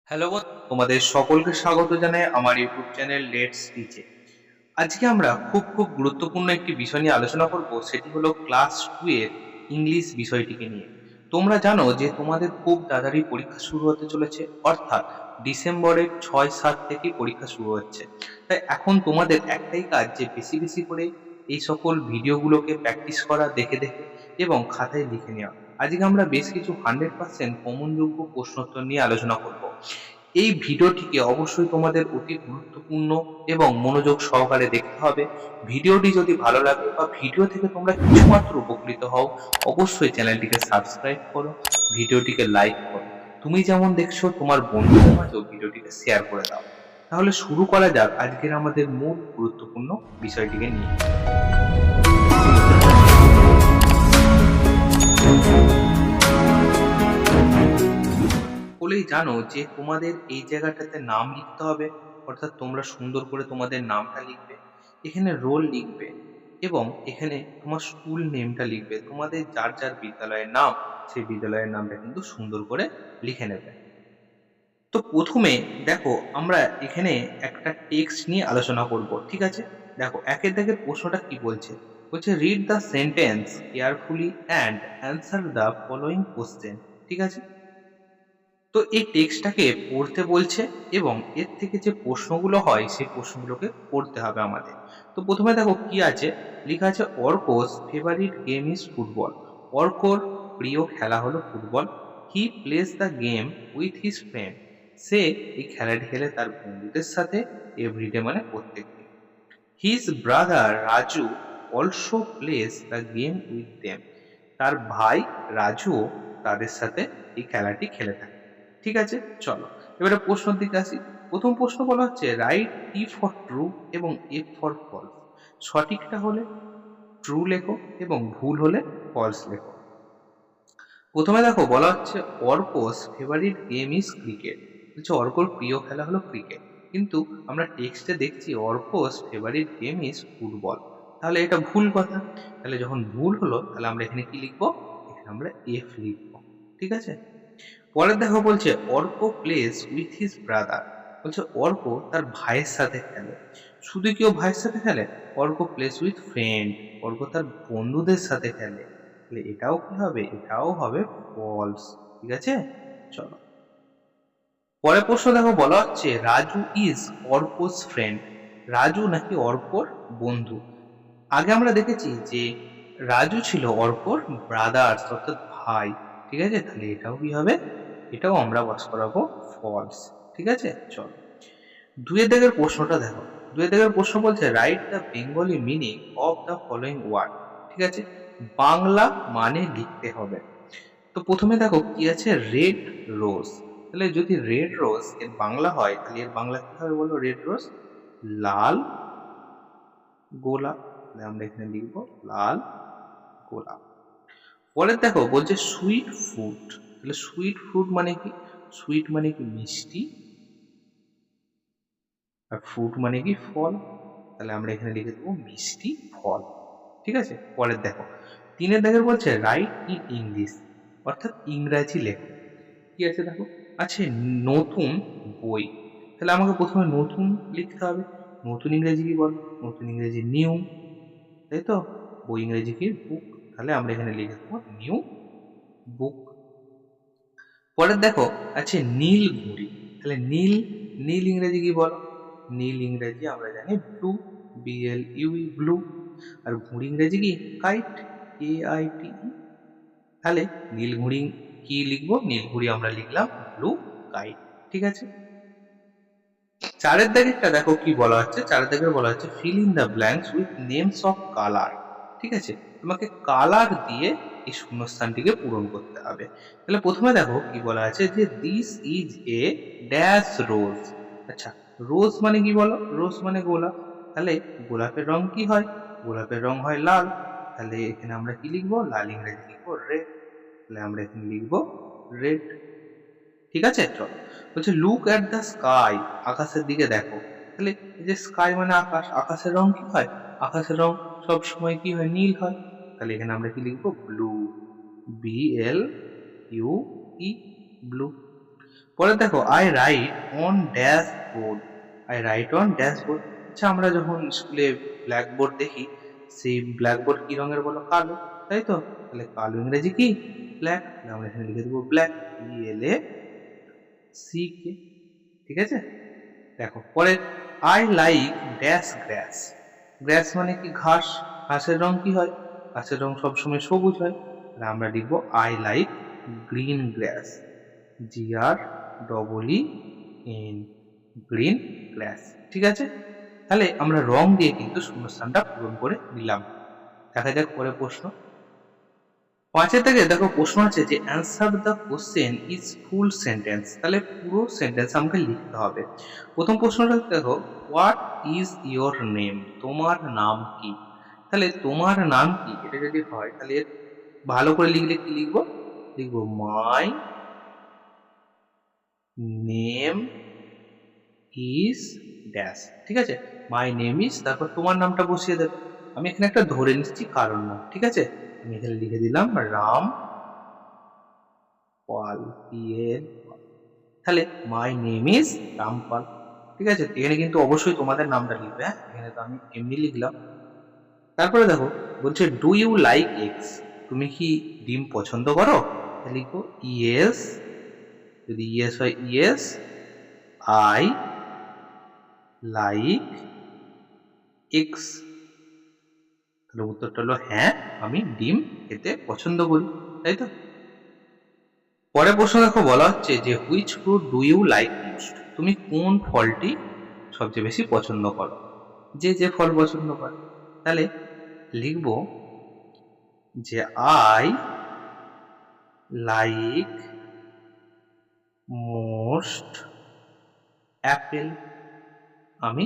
Hello বন্ধু, তোমাদের সকলকে স্বাগত জানাই আমার ইউটিউব চ্যানেল লেটস টিচে। আজকে আমরা খুব গুরুত্বপূর্ণ একটি বিষয় নিয়ে আলোচনা করব, সেটি হলো ক্লাস 2 এর ইংলিশ বিষয়টিকে নিয়ে। তোমরা জানো যে তোমাদের খুব তাড়াতাড়ি পরীক্ষা শুরু হতে চলেছে, অর্থাৎ ডিসেম্বরের 6-7 থেকেই পরীক্ষা শুরু হচ্ছে। তাই এখন তোমাদের একটাই কাজ, যে বেশি বেশি করে এই সকল ভিডিওগুলোকে প্র্যাকটিস করা, দেখে দেখে, এবং খাতায় লিখে নেওয়া। আজকে আমরা বেশ কিছু 100% কমনযোগ্য প্রশ্নোত্তর নিয়ে আলোচনা করব। এই ভিডিওটিকে অবশ্যই তোমাদের অতি গুরুত্বপূর্ণ এবং মনোযোগ সহকারে দেখতে হবে। ভিডিওটি যদি ভালো লাগে বা ভিডিও থেকে তোমরা কিছুমাত্র উপকৃত হও, অবশ্যই চ্যানেলটিকে সাবস্ক্রাইব করো, ভিডিওটিকে লাইক করো। তুমি যেমন দেখছো, তোমার বন্ধুদের মাঝেও ভিডিওটিকে শেয়ার করে দাও। তাহলে শুরু করা যাক আজকের আমাদের মূল গুরুত্বপূর্ণ বিষয়টিকে নিয়ে। সকলেই জানো যে তোমাদের এই জায়গাটাতে নাম লিখতে হবে, অর্থাৎ তোমরা সুন্দর করে তোমাদের নামটা লিখবে, এখানে রোল লিখবে, এবং এখানে তোমার স্কুল নেমটা লিখবে। তোমাদের যার যার বিদ্যালয়ের নাম, সেই বিদ্যালয়ের নামটা কিন্তু সুন্দর করে লিখে নেবে। তো প্রথমে দেখো, আমরা এখানে একটা টেক্সট নিয়ে আলোচনা করব, ঠিক আছে? দেখো, একের দাগের প্রশ্নটা কি বলছে। বলছে read the sentence carefully and answer the following question. ঠিক আছে, তো এই টেক্সটটাকে পড়তে বলছে, এবং এর থেকে যে প্রশ্নগুলো হয় সেই প্রশ্নগুলোকে পড়তে হবে আমাদের। তো প্রথমে দেখো কি আছে, লেখা আছে Arko's favourite game is football. অর্কর প্রিয় খেলা হলো football. He plays the game with his friend. সে এই খেলাটি খেলে তার বন্ধুদের সাথে, এভরিডে মানে প্রত্যেক দিন। His brother Raju also plays the game with them. তার ভাই রাজুও তাদের সাথে এই খেলাটি খেলে থাকে। ঠিক আছে, চলো এবারে প্রশ্নের দিকে আসি। প্রথম প্রশ্ন বলা হচ্ছে রাইট টি ফর ট্রু এবং এফ ফর ফলস। সঠিকটা হলে ট্রু লেখো এবং ভুল হলে ফলস লেখো। প্রথমে দেখো বলা হচ্ছে অর্কস ফেভারিট গেম ইজ ক্রিকেট। বলছে অর্কর প্রিয় খেলা হলো ক্রিকেট, কিন্তু আমরা টেক্সটে দেখছি অর্কস ফেভারিট গেম ইজ ফুটবল। তাহলে এটা ভুল কথা। তাহলে যখন ভুল হলো, তাহলে আমরা এখানে কি লিখবো? এখানে আমরা এফ লিখবো। ঠিক আছে, পরের দেখো বলছে Arka plays with his brother. বলছে অর্ক তার ভাইয়ের সাথে খেলে। শুধু কেউ ভাইয়ের সাথে খেলে? Arka plays with friend. Arka তার বন্ধুদের সাথে খেলে। তাহলে এটাও কি হবে? এটাও হবে ফলস। ঠিক আছে, চলো পরের প্রশ্ন দেখো, বলা হচ্ছে রাজু ইজ অর্কস ফ্রেন্ড। রাজু নাকি অর্কর বন্ধু? আগে আমরা দেখেছি যে রাজু ছিল অর্কর ব্রাদার্স, অর্থাৎ ভাই। ঠিক আছে, তাহলে এটাও কি হবে? এটাও আমরা বাস করাবো ফলস। ঠিক আছে, চলো দুয়ের দাগের প্রশ্নটা দেখো। দুয়ের দাগের প্রশ্ন বলছে write the Bengali meaning of the following word. ঠিক আছে, বাংলা মানে লিখতে হবে। তো প্রথমে দেখো কি আছে, রেড রোজ। তাহলে যদি রেড রোজ এর বাংলা হয়, তাহলে এর বাংলা কি হবে বলো? রেড রোজ লাল গোলাপ। তাহলে আমরা এখানে লিখবো লাল গোলাপ। পরে দেখো বলছে সুইট ফ্রুট। তাহলে সুইট ফ্রুট মানে কি? সুইট মানে কি মিষ্টি, আর ফ্রুট মানে কি ফল। তাহলে আমরা এখানে লিখে দেবো মিষ্টি ফল। ঠিক আছে, পরের দেখো তিনের দাগের বলছে রাইট ইন ইংলিশ, অর্থাৎ ইংরাজি লেখো। কি আছে দেখো, আছে নতুন বই। তাহলে আমাকে প্রথমে নতুন লিখতে হবে। নতুন ইংরেজি কি বল? নতুন ইংরেজি নিউ, তাই তো? বই ইংরেজি কি? বুক। তাহলে আমরা এখানে লিখে দেবো নিউ বুক। পরের দেখো আছে নীল ঘুড়ি। তাহলে নীল, নীল ইংরেজি কি বলো? নীল ইংরেজি আমরা জানি ব্লু, BLUE ব্লু। আর ঘুড়ি ইংরেজি কি? Kite, KITE। তাহলে নীল ঘুড়ি কি লিখবো? নীল ঘুড়ি আমরা লিখলাম ব্লু কাইট। ঠিক আছে, চারের দাগেরটা দেখো কি বলা হচ্ছে। চারের দাগের বলা হচ্ছে fill in the blanks with names of colour. ঠিক আছে, তোমাকে কালার দিয়ে এই শূন্যস্থানটিকে পূরণ করতে হবে। তাহলে প্রথমে দেখো কি বলা আছে, যে দিস ইজ এ ড্যাশ রোজ। আচ্ছা, রোজ মানে কি বলো? রোজ মানে গোলাপ। তাহলে গোলাপের রং কি হয়? গোলাপের রং হয় লাল। তাহলে এখানে আমরা কি লিখবো? লাল ইংরেজি লিখবো রেড। তাহলে আমরা এখানে লিখবো রেড। ঠিক আছে, চলো বলছে লুক অ্যাট দ্য স্কাই। আকাশের দিকে দেখো। তাহলে এই যে স্কাই মানে আকাশ, আকাশের রং কি হয়? আকাশের রং সব সময় কি হয়? নীল হয়। তাহলে এখানে আমরা কি লিখবো? Blue, BLUE blue. পরে দেখো I right on dash board, I right on dash board. আচ্ছা, আমরা যখন স্কুলে ব্ল্যাকবোর্ড দেখি, সেই ব্ল্যাকবোর্ড কি রঙের বলো? কালো, তাই তো? তাহলে কালো ইংরেজি কি? ব্ল্যাক। আমরা এখানে লিখে দেবো ব্ল্যাক, BLACK। ঠিক আছে? দেখো পরে আই লাইক ড্যাশ গ্রাস, গ্রাস মানে কি? ঘাস। ঘাসের রং কি হয়? ঘাসের রং সবসময় সবুজ হয়। তাহলে আমরা লিখবো I like green glass, GREEN, green গ্রাস। ঠিক আছে? তাহলে আমরা রং দিয়ে কিন্তু শূন্যস্থানটা পূরণ করে নিলাম। দেখা যাক পরে প্রশ্ন। 5 থেকে দেখো প্রশ্ন আছে যে answer the question is full sentence. তাহলে পুরো সেন্টেন্স আমাকে লিখতে হবে। প্রথম প্রশ্নটা দেখো, হোয়াট ইজ ইয়োর নেম? তোমার নাম কি? তাহলে তোমার নাম কি এটা যদি হয়, তাহলে এর ভালো করে লিখলে কি লিখবো? লিখবো মাই নেম ইজ ড্যাশ। ঠিক আছে? মাই নেম ইজ, তারপর তোমার নামটা বসিয়ে দেবে। আমি এখানে একটা ধরে নিচ্ছি কারণ নাম। ঠিক আছে? আমি এখানে লিখে দিলাম রাম পাল, PAL। তাহলে মাই নেম ইজ রামপাল। ঠিক আছে? এখানে কিন্তু অবশ্যই তোমাদের নামটা লিখবে, হ্যাঁ? এখানে তো আমি এমনি লিখলাম। তারপরে দেখো বলছে ডু ইউ লাইক এগস? তুমি কি ডিম পছন্দ করো? লিখবো ইয়েস, যদি ইয়েস হয় ইয়েস আই লাইক এগস। তাহলে উত্তরটা হলো হ্যাঁ, আমি ডিম খেতে পছন্দ করি, তাই তো? পরের প্রশ্ন দেখো বলা হচ্ছে যে which fruit do you like most? তুমি কোন ফলটি সবচেয়ে বেশি পছন্দ করো? যে যে ফল পছন্দ করে। তাহলে লিখব যে আই লাইক মোস্ট অ্যাপেল, আমি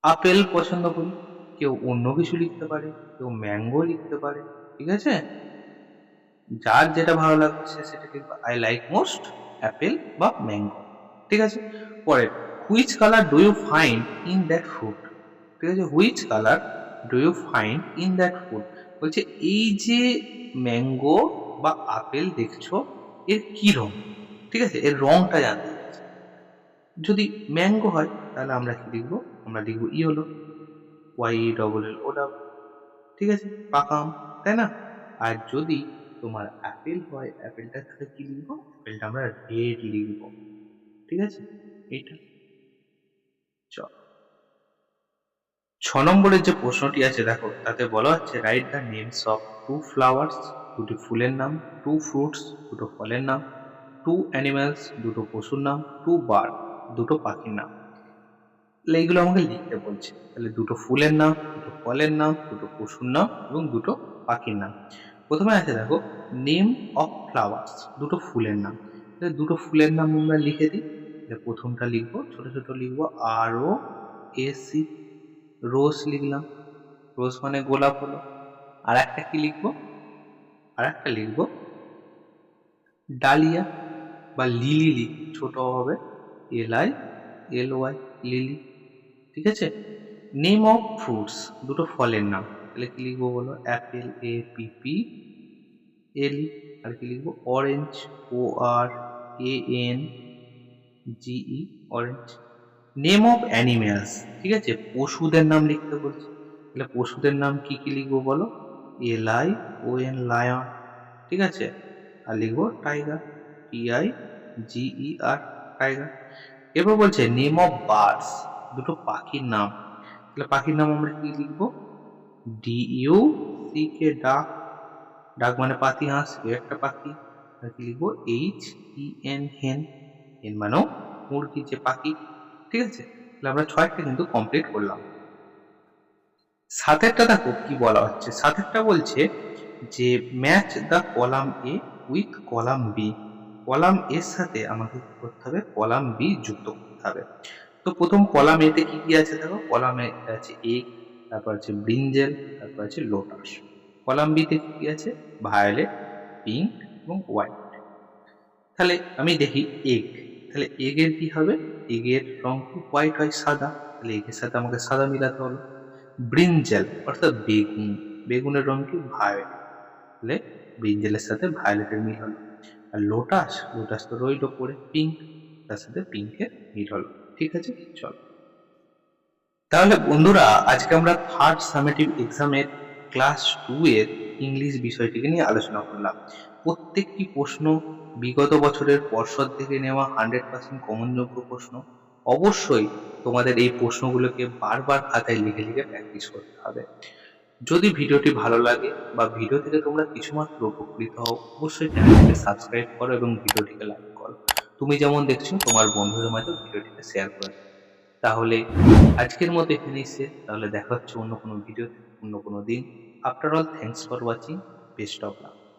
আপেল পছন্দ করি। কেউ অন্য কিছু লিখতে পারে, কেউ ম্যাঙ্গো লিখতে পারে। ঠিক আছে? যার যেটা ভালো লাগবে সে সেটা লিখবে। আই লাইক মোস্ট অ্যাপেল বা ম্যাঙ্গো। ঠিক আছে? পরে which colour do you find in that fruit? ঠিক আছে? Which colour do you find in that fruit? বলছে এই যে ম্যাঙ্গো বা আপেল দেখছো, এর কি রং? ঠিক আছে? এর রংটা জানতে চাইছে। যদি ম্যাঙ্গো হয় তাহলে আমরা কি লিখবো? আমরা লিখবো ইয়েলো, YELLO। ঠিক আছে? পাকা আম, তাই না? আর যদি তোমার আপেল হয়, আপেলটা তাহলে কি লিখবো? আপেলটা আমরা রেড লিখবো। ঠিক আছে? এইটা চ 6 নম্বরের যে প্রশ্নটি আছে দেখো, তাতে বলা হচ্ছে write the names of two flowers, দুটি ফুলের নাম, টু ফ্রুটস, দুটো ফলের নাম, টু অ্যানিমালস, দুটো পশুর নাম, টু বার্ড, দুটো পাখির নাম। তাহলে এইগুলো আমাকে লিখতে বলছে। তাহলে দুটো ফুলের নাম, দুটো ফলের নাম, দুটো পশুর নাম এবং দুটো পাখির নাম। প্রথমে আছে দেখো নেম অফ ফ্লাওয়ার্স, দুটো ফুলের নাম। তাহলে দুটো ফুলের নাম আমরা লিখে দিই। তাহলে প্রথমটা লিখবো, ছোট ছোট লিখবো ROSE, রোজ লিখলাম। রোজ মানে গোলাপ হলো। আর একটা কি লিখবো? আর একটা লিখবো ডালিয়া বা লিলি, ছোট হবে LILY, লিলি। ঠিক আছে? নেম অফ ফ্রুটস, দুটো ফলের নাম। তাহলে কি লিখবো বলো? Apple, APPLE। আর কি লিখবো? Orange, ORANGE, orange. Name of animals, ঠিক আছে? পশুদের নাম লিখতে বলছে। তাহলে পশুদের নাম কি কি লিখবো বলো? LION, lion. ঠিক আছে? আর লিখবো টাইগার, TIGER, টাইগার। এরপর বলছে নেম অফ বার্ডস, দুটো পাখির নাম। তাহলে পাখির নাম আমরা কি লিখবো? DUCK, ডাক। ডাক মানে পাতি হাঁস, এ একটা পাখি। আর কি লিখবো? HEN, হেন। হেন মানেও মুরগি, যে পাখি। ঠিক আছে? তাহলে আমরা 6টা কিন্তু কমপ্লিট করলাম। 7এরটা দেখো কি বলা হচ্ছে। 7এরটা বলছে যে match the column A with column B। Column এর সাথে আমাকে কি করতে হবে? কলাম B যুক্ত করতে হবে। তো প্রথম কলাম A তে কি কি আছে দেখো। কলাম A তে আছে এগ, তারপর আছে ব্রিঞ্জেল, তারপর আছে লোটাস। কলাম B তে কি কি আছে? ভায়োলেট, পিঙ্ক এবং হোয়াইট। তাহলে আমি দেখি এগ। তাহলে এগের কি হবে? এগের রং কি? হোয়াইট হয়, সাদা। তাহলে এগের সাথে আমাকে সাদা মিলাতে হলো। ব্রিঞ্জাল অর্থাৎ বেগুন, বেগুনের রং কি? ভায়োলেট। তাহলে ব্রিঞ্জালের সাথে ভায়োলেটের মিল হলো। আর লোটাস, লোটাস তো রইল পড়ে পিঙ্ক, তার সাথে পিঙ্কের মিল হলো। ঠিক আছে, চলো। তাহলে বন্ধুরা, আজকে আমরা থার্ড সামেটিভ এক্সামের ক্লাস 2 এর ইংলিশ বিষয়টিকে নিয়ে আলোচনা করলাম। প্রত্যেকটি প্রশ্ন বিগত বছরের পর্ষদ থেকে নেওয়া 100% কমনযোগ্য প্রশ্ন। অবশ্যই তোমাদের এই প্রশ্নগুলোকে বারবার খাতায় লিখে লিখে প্র্যাকটিস করতে হবে। যদি ভিডিওটি ভালো লাগে বা ভিডিও থেকে তোমরা কিছুমাত্র উপকৃত হও, অবশ্যই চ্যানেলটিকে সাবস্ক্রাইব করো এবং ভিডিওটিকে লাইক করো। তুমি যেমন দেখছো তোমার বন্ধুদের মাঝে ভিডিওটিকে শেয়ার করে দাও। তাহলে আজকের মতো এখানেই শেষ। তাহলে দেখা হচ্ছে অন্য কোনো ভিডিওতে, অন্য কোনো দিন। After all, thanks for watching. Best of luck.